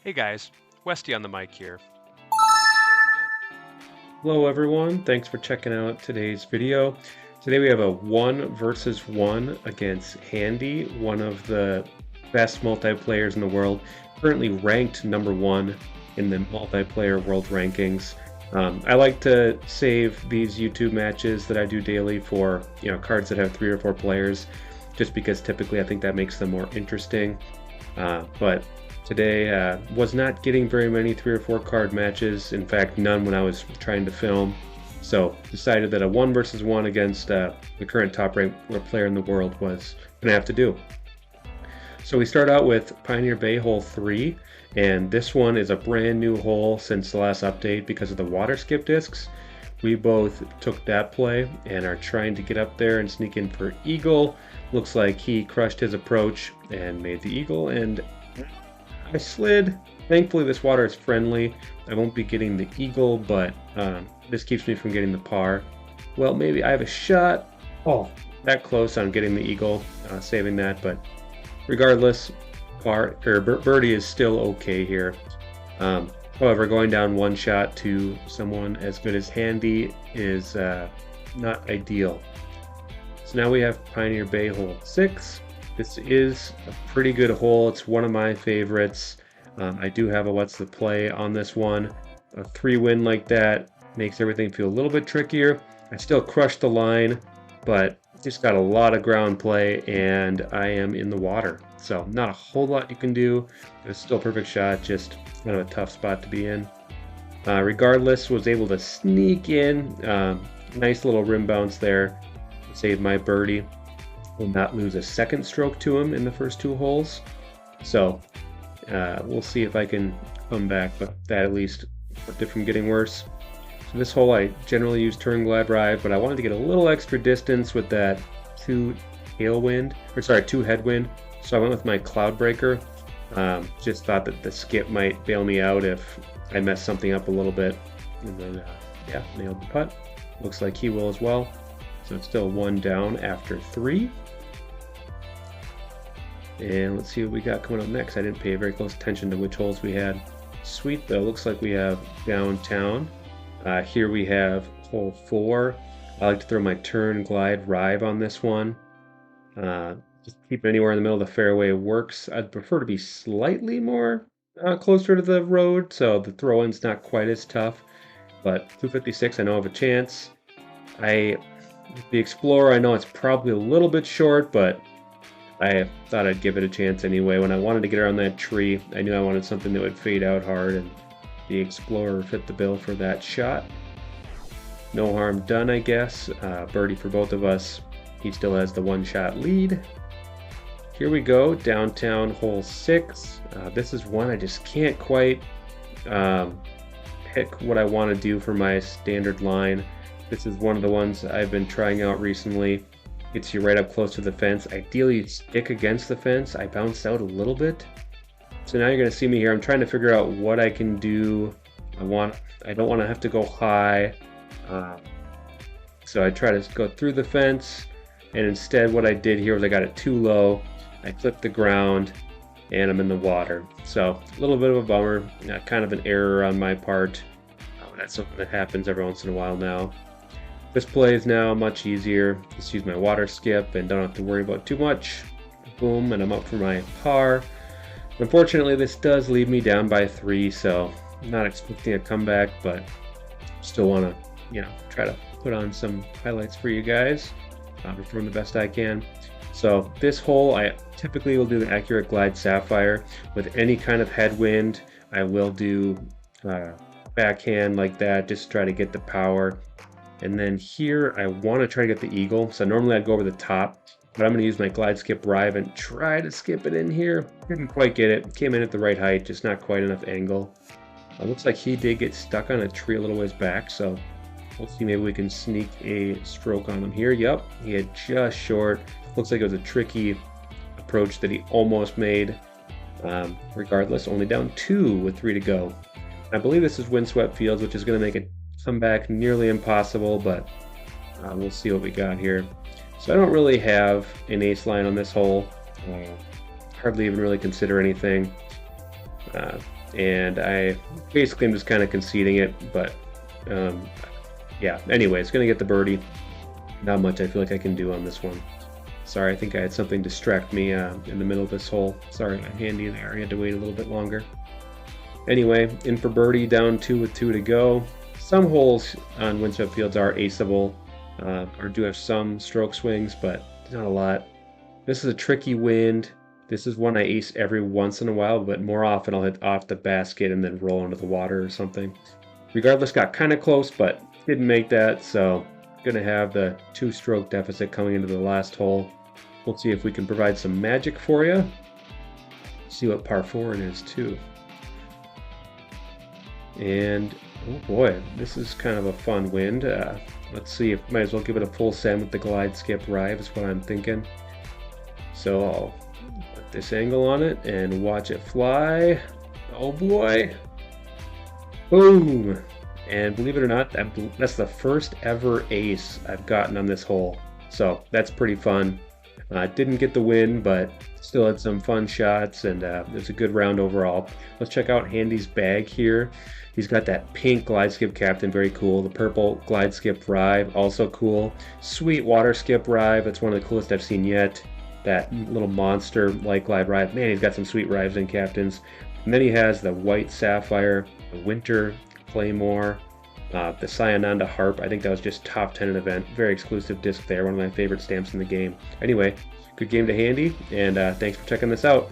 Hey guys, Westy on the mic here. Hello everyone, thanks for checking out today's video. Today we have a 1 versus 1 against Handy, one of the best multiplayers in the world, currently ranked #1 in the multiplayer world rankings. I like to save these YouTube matches that I do daily for cards that have 3 or 4 players, just because typically I think that makes them more interesting. But today was not getting very many 3 or 4 card matches. In fact, none when I was trying to film. So decided that a 1 versus 1 against the current top ranked player in the world was gonna have to do. So we start out with Pioneer Bay hole 3, and this one is a brand new hole since the last update because of the water skip discs. We both took that play and are trying to get up there and sneak in for eagle. Looks like he crushed his approach and made the eagle, and I slid. Thankfully this water is friendly. I won't be getting the eagle, but this keeps me from getting the par. Well, maybe I have a shot. Oh, that close on getting the eagle, saving that, but regardless, birdie is still okay here. However, going down one shot to someone as good as Handy is not ideal. So now we have Pioneer Bay hole 6. This is a pretty good hole. It's one of my favorites. I do have a what's the play on this one. A 3-win like that makes everything feel a little bit trickier. I still crushed the line, but just got a lot of ground play and I am in the water. So not a whole lot you can do. It's still a perfect shot, just kind of a tough spot to be in. Regardless, was able to sneak in. Nice little rim bounce there. Save my birdie. Will not lose a second stroke to him in the first 2 holes. So we'll see if I can come back, but that at least kept it from getting worse. So this hole I generally use turn glide drive, but I wanted to get a little extra distance with that 2 headwind. So I went with my Cloudbreaker. Just thought that the skip might bail me out if I mess something up a little bit. And then yeah, nailed the putt. Looks like he will as well. So it's still 1 down after 3. And let's see what we got coming up next. I didn't pay very close attention to which holes we had. Sweet though, looks like we have downtown. Here we have hole 4. I like to throw my turn glide rive on this one. Just keep it anywhere in the middle of the fairway works. I'd prefer to be slightly more closer to the road, so the throw-in's not quite as tough. But 256, I know I have a chance. The Explorer, I know it's probably a little bit short, but I thought I'd give it a chance anyway. When I wanted to get around that tree, I knew I wanted something that would fade out hard, and the Explorer fit the bill for that shot. No harm done, I guess. Birdie for both of us. He still has the 1-shot lead. Here we go, downtown hole 6. This is one I just can't quite pick what I want to do for my standard line. This is one of the ones I've been trying out recently. Gets you right up close to the fence. Ideally, you'd stick against the fence. I bounced out a little bit. So now you're going to see me here. I'm trying to figure out what I can do. I don't want to have to go high. So I try to go through the fence. And instead, what I did here was I got it too low. I flipped the ground, and I'm in the water. So a little bit of a bummer. Kind of an error on my part. That's something that happens every once in a while now. This play is now much easier. Just use my water skip and don't have to worry about too much. Boom, and I'm up for my par. Unfortunately, this does leave me down by 3, so I'm not expecting a comeback, but still want to, try to put on some highlights for you guys. Perform the best I can. So this hole, I typically will do the Accurate Glide Sapphire. With any kind of headwind, I will do backhand like that, just try to get the power. And then here, I want to try to get the eagle. So normally I'd go over the top, but I'm going to use my glide skip rive and try to skip it in here. Didn't quite get it. Came in at the right height, just not quite enough angle. Looks like he did get stuck on a tree a little ways back, so we'll see, maybe we can sneak a stroke on him here. Yep, he had just short. Looks like it was a tricky approach that he almost made. Regardless, only down 2 with 3 to go. I believe this is Windswept Fields, which is going to make it come back nearly impossible, but we'll see what we got here. So I don't really have an ace line on this hole. Hardly even really consider anything. And I basically am just kind of conceding it, but yeah, anyway, it's going to get the birdie. Not much I feel like I can do on this one. Sorry, I think I had something distract me in the middle of this hole. Sorry, Handy there. I had to wait a little bit longer. Anyway, in for birdie, down 2 with 2 to go. Some holes on Windswept Fields are aceable, or do have some stroke swings, but not a lot. This is a tricky wind. This is one I ace every once in a while, but more often I'll hit off the basket and then roll into the water or something. Regardless, got kind of close, but didn't make that, so gonna have the 2-stroke deficit coming into the last hole. We'll see if we can provide some magic for you. See what par 4 it is too. And oh boy, this is kind of a fun wind. Let's see if might as well give it a full send with the glide skip ride is what I'm thinking. So I'll put this angle on it and watch it fly. Oh boy. Boom. And believe it or not, that's the first ever ace I've gotten on this hole. So that's pretty fun. Didn't get the win, but still had some fun shots, and it was a good round overall. Let's check out Handy's bag here. He's got that pink glide skip captain, very cool. The purple glide skip rive, also cool. Sweet water skip rive, that's one of the coolest I've seen yet. That little monster like glide rive. Man, he's got some sweet rives and captains. And then he has the white sapphire, the winter Claymore, the Cyananda Harp. I think that was just top 10 in event. Very exclusive disc there. One of my favorite stamps in the game. Anyway, good game to Handy, and thanks for checking this out.